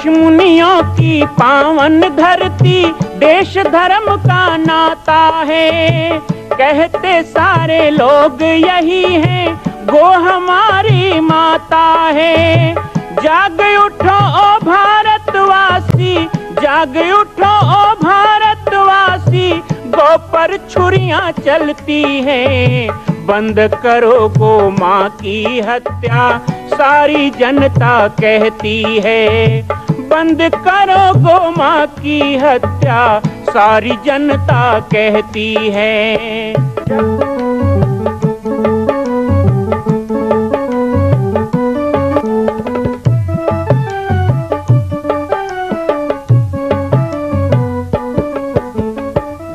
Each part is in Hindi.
ऋषि मुनियों की पावन धरती, देश धर्म का नाता है। कहते सारे लोग यही हैं, गो हमारी माता है। जाग उठो ओ भारतवासी, जाग उठो ओ भारतवासी, गो पर छुरियां चलती हैं। बंद करो गो माँ की हत्या, सारी जनता कहती है। बंद करो गो माँ की हत्या, सारी जनता कहती है।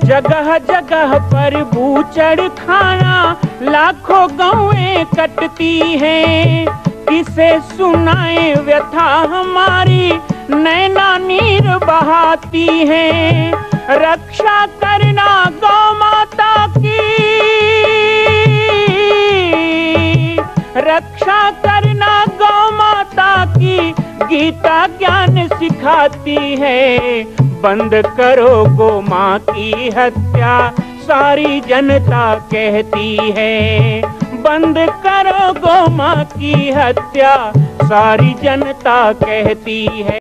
जगह जगह पर बूचड़ खाना, लाखों गौएं कटती हैं। किसे सुनाए व्यथा हमारी, नैना नीर बहाती हैं। रक्षा करना गौ माता की, रक्षा करना गौ माता की, गीता ज्ञान सिखाती है। बंद करो गो माँ की हत्या, सारी जनता कहती है। बंद करो गो माँ की हत्या, सारी जनता कहती है।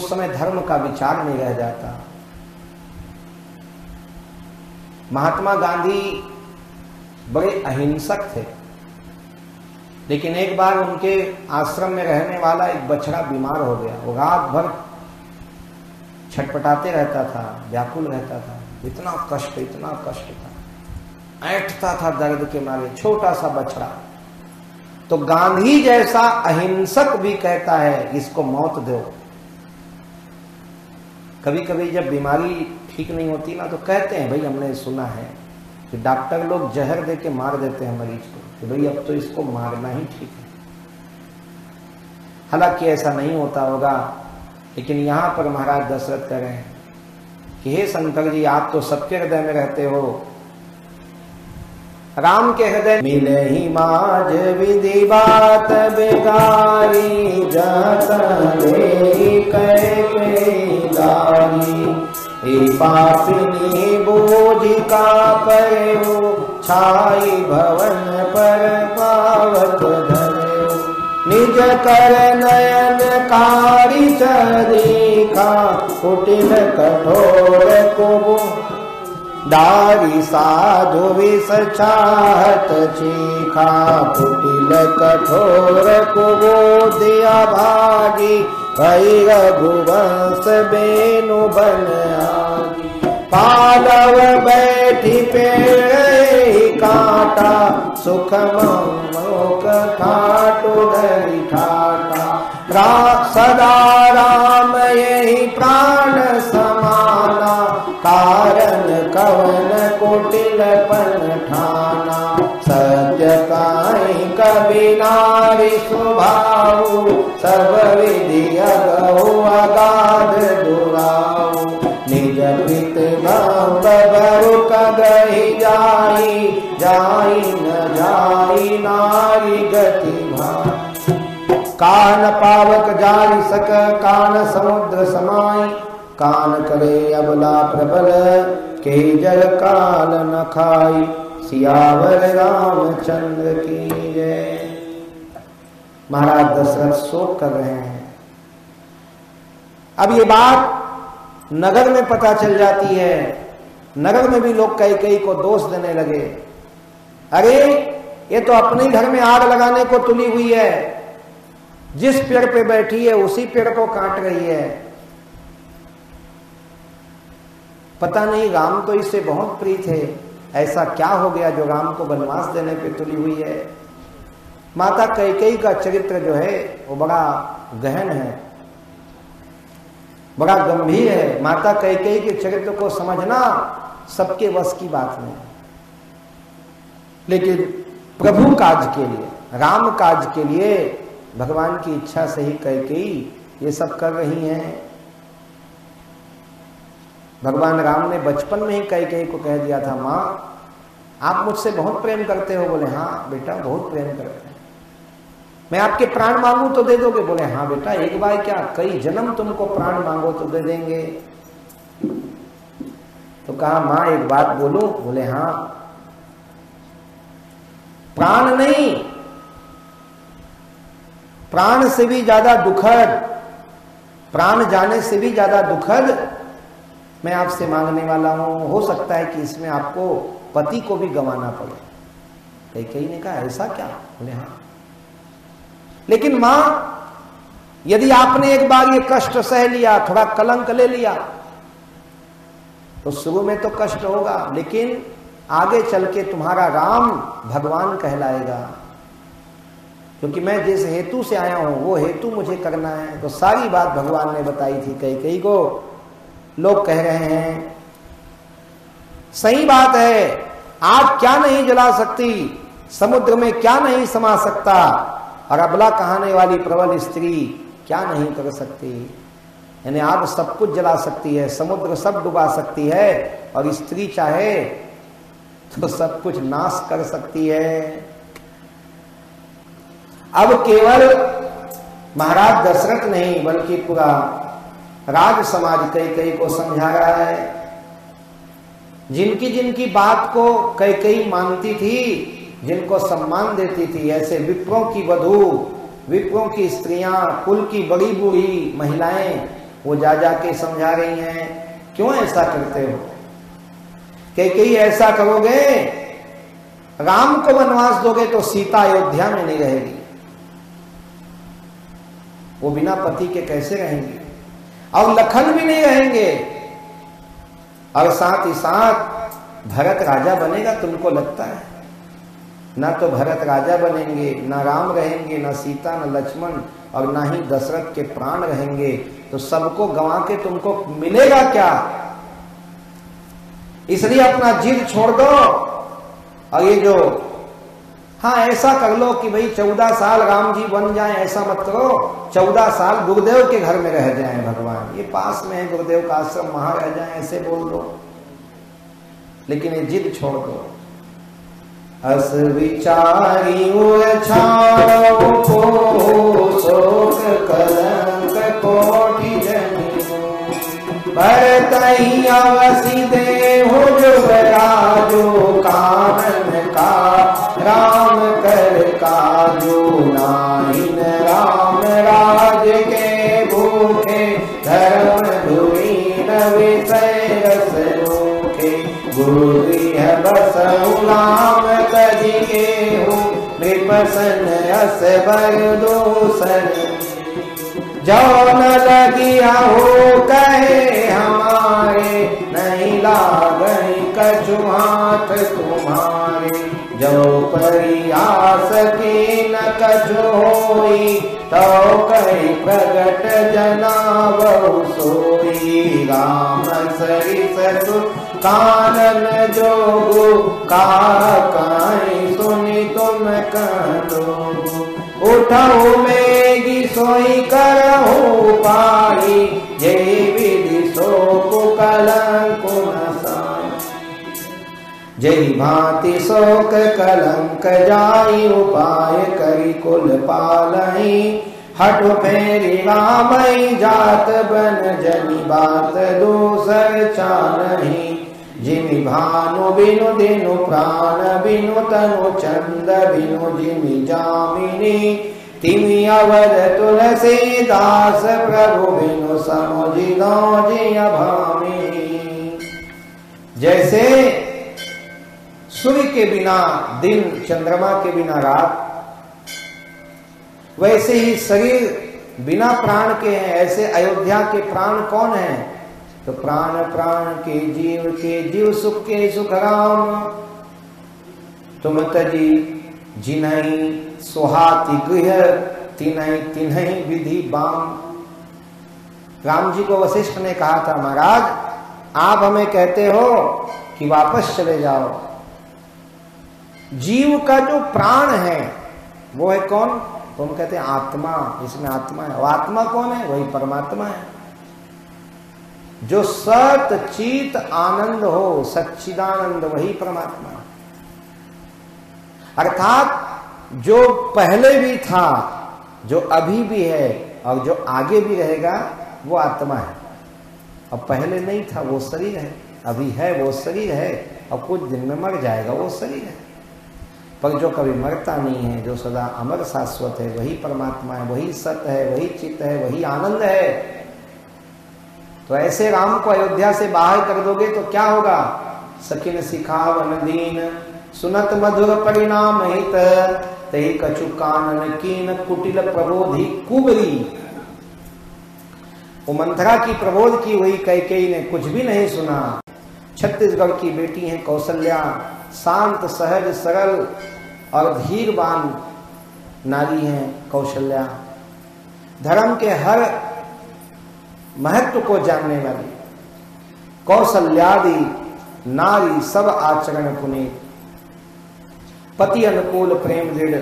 उस समय धर्म का विचार नहीं रह जाता। महात्मा गांधी बड़े अहिंसक थे, लेकिन एक बार उनके आश्रम में रहने वाला एक बछड़ा बीमार हो गया। वो रात भर छटपटाते रहता था, व्याकुल रहता था, इतना कष्ट था, ऐंठता था दर्द के मारे, छोटा सा बछड़ा। तो गांधी जैसा अहिंसक भी कहता है इसको मौत दो। कभी कभी जब बीमारी ठीक नहीं होती ना, तो कहते हैं, भाई हमने सुना है कि डॉक्टर लोग जहर दे के मार देते हैं मरीज को, कि भाई अब तो इसको मारना ही ठीक है। हालांकि ऐसा नहीं होता होगा, लेकिन यहां पर महाराज दशरथ कह रहे हैं कि हे शंकर जी, आप तो सबके हृदय में रहते हो। राम के हृदय मिले ही माज विधि बात बेगारी, पापिनी बोझिका पयो, छाई भवन पर पावक धरो, निज कर नयन कारी चरीखा, कुटिल कठोर को दारी साधु विष चाहत चीखा, कुटिल कठोर को दिया भागी, भई रघुवंश बेनु बन आगी, पालव बैठी पेड़ काटा, सुख मोक ठाटु धरि ठाटा, सदा राम यही प्राण समाना, कारण कवन कुटिल पन ठाना, सत्य काई कभी नारी स्वभाव, सब विधि अगौ अगाध दुराऊ, निज पित बरु कगहि जाई, जाई न जाई नारी गति भाई, कान पावक जाई सक कान समुद्र समाई, कान करे अबला प्रबल के जल काल न खाई, सियावर रामचंद्र की जय। महाराज दशरथ शोक कर रहे हैं। अब ये बात नगर में पता चल जाती है। नगर में भी लोग कैकेयी को दोष देने लगे, अरे ये तो अपने ही घर में आग लगाने को तुली हुई है, जिस पेड़ पे बैठी है उसी पेड़ को काट रही है। पता नहीं राम तो इससे बहुत प्रिय थे, ऐसा क्या हो गया जो राम को वनवास देने पे तुली हुई है। माता कैकेयी का चरित्र जो है वो बड़ा गहन है, बड़ा गंभीर है। माता कैकेयी के चरित्र को समझना सबके वश की बात नहीं, लेकिन प्रभु काज के लिए, राम काज के लिए भगवान की इच्छा से ही कैकेयी ये सब कर रही हैं। भगवान राम ने बचपन में ही कैकेयी को कह दिया था, माँ आप मुझसे बहुत प्रेम करते हो। बोले हाँ बेटा बहुत प्रेम करते हैं। मैं आपके प्राण मांगू तो दे दोगे? बोले हाँ बेटा, एक बार क्या कई जन्म तुमको प्राण मांगो तो दे देंगे। तो कहा माँ एक बात बोलूं? बोले हाँ। प्राण नहीं, प्राण से भी ज्यादा दुखद, प्राण जाने से भी ज्यादा दुखद मैं आपसे मांगने वाला हूं। हो सकता है कि इसमें आपको पति को भी गंवाना पड़े। कैकेयी ने कहा ऐसा क्या? बोले हाँ। लेकिन मां यदि आपने एक बार ये कष्ट सह लिया, थोड़ा कलंक ले लिया, तो शुरू में तो कष्ट होगा, लेकिन आगे चल के तुम्हारा राम भगवान कहलाएगा, क्योंकि मैं जिस हेतु से आया हूं वो हेतु मुझे करना है। तो सारी बात भगवान ने बताई थी कैकेयी को। लोग कह रहे हैं सही बात है, आग क्या नहीं जला सकती, समुद्र में क्या नहीं समा सकता, और अबला कहने वाली प्रबल स्त्री क्या नहीं कर सकती। यानी आग सब कुछ जला सकती है, समुद्र सब डुबा सकती है, और स्त्री चाहे तो सब कुछ नाश कर सकती है। अब केवल महाराज दशरथ नहीं बल्कि पूरा राज समाज कैकेयी को समझा रहा है। जिनकी जिनकी बात को कैकेयी मानती थी, जिनको सम्मान देती थी, ऐसे विप्रों की वधू, विप्रों की स्त्रियां, कुल की बड़ी बूढ़ी महिलाएं, वो जा जाके समझा रही हैं, क्यों ऐसा करते हो? कई ऐसा करोगे, राम को वनवास दोगे तो सीता अयोध्या में नहीं रहेगी, वो बिना पति के कैसे रहेंगे? और लखन भी नहीं रहेंगे, और साथ ही साथ भरत राजा बनेगा, तुमको लगता है? ना तो भरत राजा बनेंगे, ना राम रहेंगे, ना सीता, ना लक्ष्मण, और ना ही दशरथ के प्राण रहेंगे। तो सबको गंवा के तुमको मिलेगा क्या? इसलिए अपना जिद छोड़ दो। और ये जो, हाँ ऐसा कर लो कि भाई 14 साल राम जी बन जाएं, ऐसा मत करो, 14 साल गुरुदेव के घर में रह जाएं भगवान, ये पास में है गुरुदेव का आश्रम, वहां रह जाएं, ऐसे बोल दो। लेकिन ये जिद छोड़ दो। अस विचारी उछाओ को शोक कलंक कोटि जनियो, भरतहि अवसि देहु जुगराजो, कानन का राम कर काजो, नाहिन राम राज के भूखे, धर्म धुरीन विषय रस रोखे, गुरु गृह बसहु राम तजि गेहु, नृपसन अस बर दूसन, जो न लगिया हो कहे हमारे, नहीं लागई कछु हाथ तुम्हारे, जो प्रयास की न कछु होई, तो कही प्रगट जनावहु सोई, राम सरिस कानन जोगु, काई सुनि तुम कहलो, उठऊ मेगी सोई करहु पाई, जे विधि सो कलंक नसाई, जय भांति शोक कलंक जाई, उपाय करी कुल पालई, हठ फेरी रामई, जात बन जनी बात दूसर चालही, जिमि भानु बिनु दिनु प्राण बिनु तनु चंद बिनु, जिमि जामिनी तिमि अवध तुलसीदास, प्रभु बिनु समुझि दो जिय भामिनी। जैसे सूर्य के बिना दिन, चंद्रमा के बिना रात, वैसे ही शरीर बिना प्राण के हैं। ऐसे अयोध्या के प्राण कौन है? तो प्राण प्राण के जीव सुख के सुख राम, तुम तजी जिन्हई सुहाति गृह, तिन्हई तिन्हई विधि बाम। राम जी को वशिष्ठ ने कहा था, महाराज आप हमें कहते हो कि वापस चले जाओ, जीव का जो प्राण है वो है कौन? तो हम कहते हैं आत्मा, इसमें आत्मा है। और आत्मा कौन है? वही परमात्मा है, जो सत चित आनंद हो, सच्चिदानंद, वही परमात्मा है। अर्थात जो पहले भी था, जो अभी भी है और जो आगे भी रहेगा, वो आत्मा है। अब पहले नहीं था, वो शरीर है, अभी है वो शरीर है, और कुछ दिन में मर जाएगा वो शरीर है। पर जो कभी मरता नहीं है, जो सदा अमर शाश्वत है, वही परमात्मा है, वही सत्य है, वही चित्त है, वही आनंद है। तो ऐसे राम को अयोध्या से बाहर कर दोगे तो क्या होगा? सकिन सिखावन दीन, सुनत मधुर परिणाम हित, तही कछु कानन कीन, कुटिल प्रबोधि कुबरी। वो मंथरा की प्रबोध की हुई कैकेयी ने कुछ भी नहीं सुना। छत्तीसगढ़ की बेटी है कौशल्या, शांत सहज सरल और धीरवान नारी है कौशल्या, धर्म के हर महत्व को जानने वाली। कौशल्यादि नारी सब आचरण पुनीत, पति अनुकूल प्रेम दृढ़,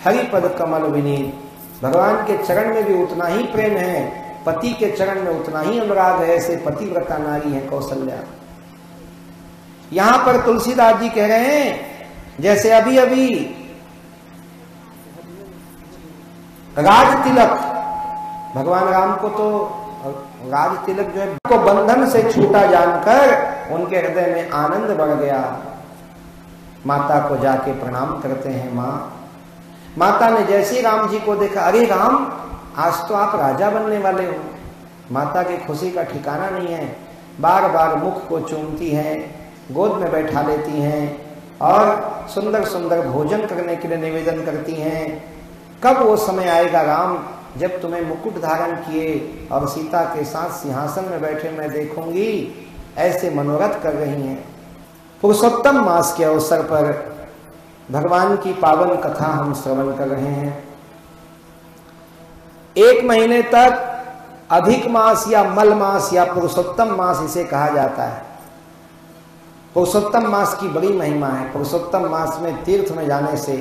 हरिपद कमल विनीत। भगवान के चरण में भी उतना ही प्रेम है, पति के चरण में उतना ही अनुराग है। ऐसे पतिव्रता नारी है कौशल्या। यहां पर तुलसीदास जी कह रहे हैं, जैसे अभी अभी राज तिलक, भगवान राम को तो राज तिलक जो है को बंधन से छूटा जानकर उनके हृदय में आनंद बढ़ गया। माता को जाके प्रणाम करते हैं। माता ने जैसे राम जी को देखा, अरे राम आज तो आप राजा बनने वाले हो। माता की खुशी का ठिकाना नहीं है। बार बार मुख को चूमती हैं, गोद में बैठा लेती हैं और सुंदर सुंदर भोजन करने के लिए निवेदन करती हैं। कब वो समय आएगा राम जब तुम्हें मुकुट धारण किए और सीता के साथ सिंहासन में बैठे मैं देखूंगी, ऐसे मनोरथ कर रही हैं। पुरुषोत्तम मास के अवसर पर भगवान की पावन कथा हम श्रवण कर रहे हैं। 1 महीने तक अधिक मास या मल मास या पुरुषोत्तम मास इसे कहा जाता है। पुरुषोत्तम मास की बड़ी महिमा है। पुरुषोत्तम मास में तीर्थ में जाने से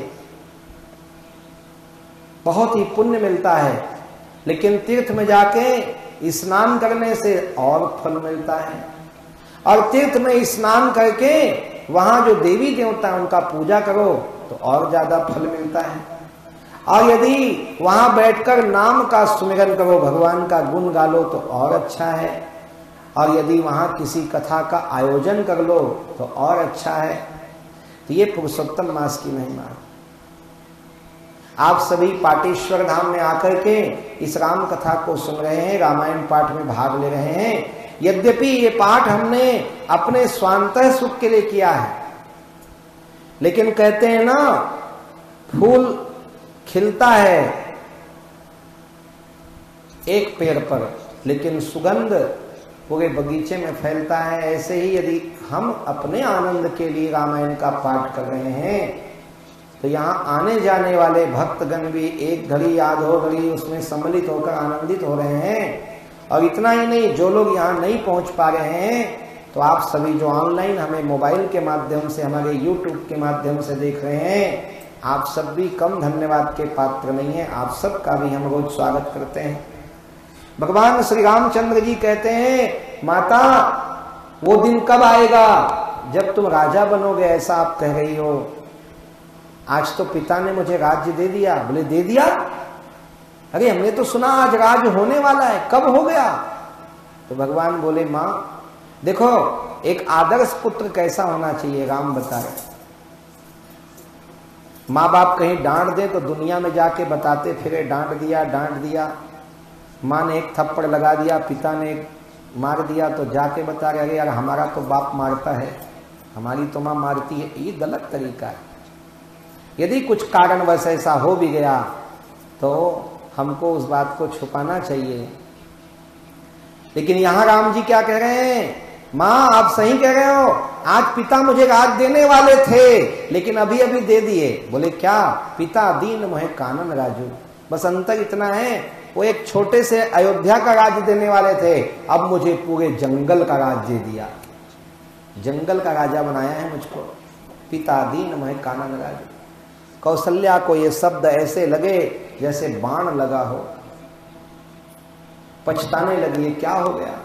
बहुत ही पुण्य मिलता है, लेकिन तीर्थ में जाके स्नान करने से और फल मिलता है। और तीर्थ में स्नान करके वहां जो देवी देवता है उनका पूजा करो तो और ज्यादा फल मिलता है। और यदि वहां बैठकर नाम का सुमिरन करो, भगवान का गुण गा लो तो और अच्छा है। और यदि वहां किसी कथा का आयोजन कर लो तो और अच्छा है। तो ये पुरुषोत्तम मास की महिमा है। आप सभी पाटेश्वर धाम में आकर के इस राम कथा को सुन रहे हैं, रामायण पाठ में भाग ले रहे हैं। यद्यपि ये पाठ हमने अपने स्वांतः सुख के लिए किया है, लेकिन कहते हैं ना, फूल खिलता है एक पेड़ पर लेकिन सुगंध पूरे बगीचे में फैलता है। ऐसे ही यदि हम अपने आनंद के लिए रामायण का पाठ कर रहे हैं तो यहाँ आने जाने वाले भक्तगण भी एक घड़ी या 2 घड़ी उसमें सम्मिलित होकर आनंदित हो रहे हैं। और इतना ही नहीं, जो लोग यहाँ नहीं पहुंच पा रहे हैं तो आप सभी जो ऑनलाइन हमें मोबाइल के माध्यम से, हमारे YouTube के माध्यम से देख रहे हैं, आप सब भी कम धन्यवाद के पात्र नहीं है। आप सब का भी हम रोज स्वागत करते हैं। भगवान श्री रामचंद्र जी कहते हैं, माता वो दिन कब आएगा जब तुम राजा बनोगे, ऐसा आप कह रही हो। आज तो पिता ने मुझे राज्य दे दिया। बोले दे दिया? अरे हमने तो सुना आज राज्य होने वाला है, कब हो गया? तो भगवान बोले, मां देखो एक आदर्श पुत्र कैसा होना चाहिए राम बता रहे। माँ बाप कहीं डांट दे तो दुनिया में जाके बताते फिरे, डांट दिया। माँ ने एक थप्पड़ लगा दिया, पिता ने मार दिया तो जाके बता रहे, अरे यार हमारा तो बाप मारता है, हमारी तो माँ मारती है। ये गलत तरीका है। यदि कुछ कारणवश ऐसा हो भी गया तो हमको उस बात को छुपाना चाहिए। लेकिन यहां राम जी क्या कह रहे हैं, मां आप सही कह रहे हो, आज पिता मुझे राज देने वाले थे लेकिन अभी अभी दे दिए। बोले क्या? पिता दीन मोहे कानन राजू। बस अंतर इतना है, वो एक छोटे से अयोध्या का राज्य देने वाले थे, अब मुझे पूरे जंगल का राज्य दे दिया। जंगल का राजा बनाया है मुझको। पिता दीन मोहे कानन राजू। कौशल्या को ये शब्द ऐसे लगे जैसे बाण लगा हो। पछताने लगी, क्या हो गया,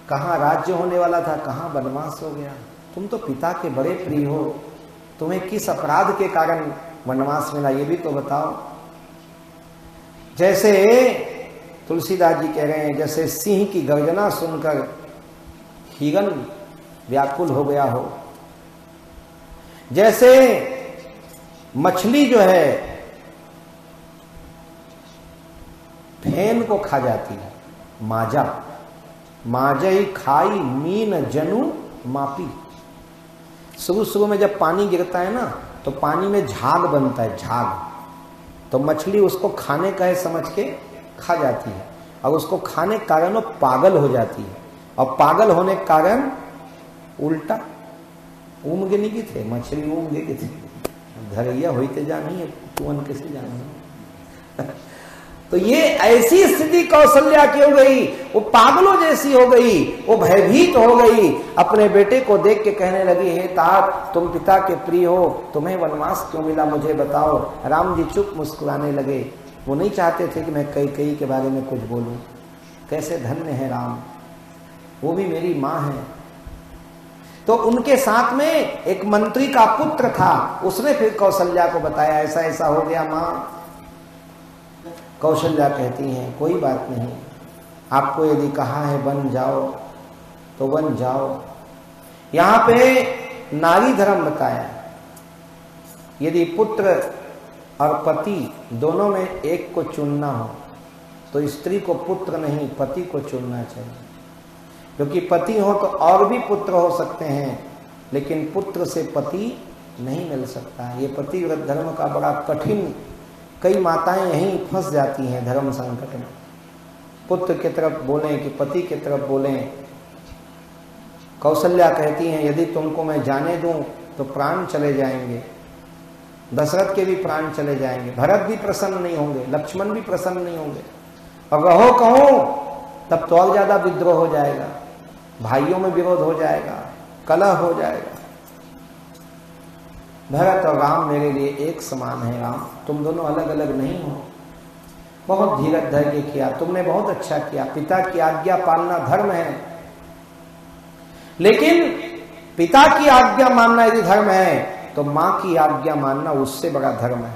कहां राज्य होने वाला था, कहां वनवास हो गया। तुम तो पिता के बड़े प्रिय हो, तुम्हें किस अपराध के कारण वनवास मिला ये भी तो बताओ। जैसे तुलसीदास जी कह रहे हैं, जैसे सिंह की गर्जना सुनकर हिरन व्याकुल हो गया हो, जैसे मछली जो है फेन को खा जाती है, माजई खाई मीन जनु मापी। शुरू में जब पानी गिरता है ना तो पानी में झाग बनता है, झाग, तो मछली उसको खाने का है समझ के खा जाती है। और उसको खाने के कारण वो पागल हो जाती है, और पागल होने के कारण उल्टा उमगे की थे, मछली उमगे की थे, धरैया होते जानी तुअन कैसे जानी। तो ये ऐसी स्थिति कौशल्या की हो गई, वो पागलों जैसी हो गई, वो भयभीत हो गई। अपने बेटे को देख के कहने लगी, हे तात तुम पिता के प्रिय हो, तुम्हें वनवास क्यों मिला मुझे बताओ। राम जी चुप मुस्कुराने लगे। वो नहीं चाहते थे कि मैं कैकेयी के बारे में कुछ बोलूं। कैसे धन्य है राम, वो भी मेरी माँ है। तो उनके साथ में एक मंत्री का पुत्र था, उसने फिर कौशल्या को बताया ऐसा ऐसा हो गया माँ। कौशल्या कहती हैं कोई बात नहीं, आपको यदि कहा है बन जाओ तो बन जाओ। यहां पे नारी धर्म बताया, यदि पुत्र और पति दोनों में एक को चुनना हो तो स्त्री को पुत्र नहीं पति को चुनना चाहिए, क्योंकि पति हो तो और भी पुत्र हो सकते हैं, लेकिन पुत्र से पति नहीं मिल सकता है। ये पतिव्रत धर्म का बड़ा कठिन, कई माताएं यहीं फंस जाती हैं धर्म संकट में। पुत्र की तरफ बोलें कि पति की तरफ बोलें। कौशल्या कहती हैं यदि तुमको मैं जाने दूं तो प्राण चले जाएंगे, दशरथ के भी प्राण चले जाएंगे, भरत भी प्रसन्न नहीं होंगे, लक्ष्मण भी प्रसन्न नहीं होंगे, और रहो कहूं तब तो और ज्यादा विद्रोह हो जाएगा, भाइयों में विरोध हो जाएगा, कलह हो जाएगा। भरत और राम मेरे लिए एक समान है। राम, तुम दोनों अलग अलग नहीं हो। बहुत धीरज धैर्य किया, तुमने बहुत अच्छा किया। पिता की आज्ञा पालना धर्म है, लेकिन पिता की आज्ञा मानना यदि धर्म है तो मां की आज्ञा मानना उससे बड़ा धर्म है।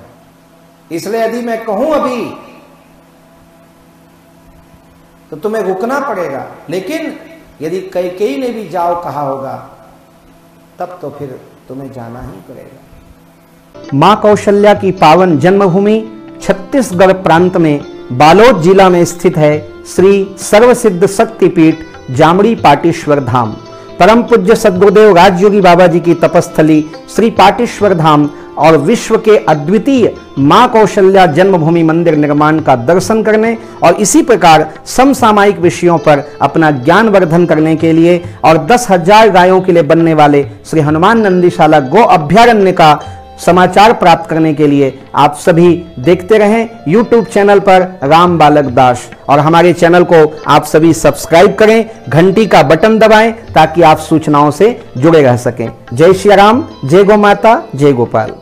इसलिए यदि मैं कहूं अभी तो तुम्हें रुकना पड़ेगा, लेकिन यदि कैकेयी ने भी जाओ कहा होगा तब तो फिर तुम्हें जाना ही पड़ेगा। मां कौशल्या की पावन जन्मभूमि छत्तीसगढ़ प्रांत में बालोद जिला में स्थित है श्री सर्वसिद्ध शक्तिपीठ जामड़ी पाटेश्वर धाम। परम पूज्य सद्गुरुदेव राजयोगी बाबा जी की तपस्थली श्री पाटेश्वर धाम और विश्व के अद्वितीय मां कौशल्या जन्मभूमि मंदिर निर्माण का दर्शन करने और इसी प्रकार समसामयिक विषयों पर अपना ज्ञान वर्धन करने के लिए और 10,000 गायों के लिए बनने वाले श्री हनुमान नंदीशाला गो अभ्यारण्य का समाचार प्राप्त करने के लिए आप सभी देखते रहें YouTube चैनल पर राम बालक दास, और हमारे चैनल को आप सभी सब्सक्राइब करें, घंटी का बटन दबाएं ताकि आप सूचनाओं से जुड़े रह सकें। जय श्री राम, जय गौ माता, जय गोपाल।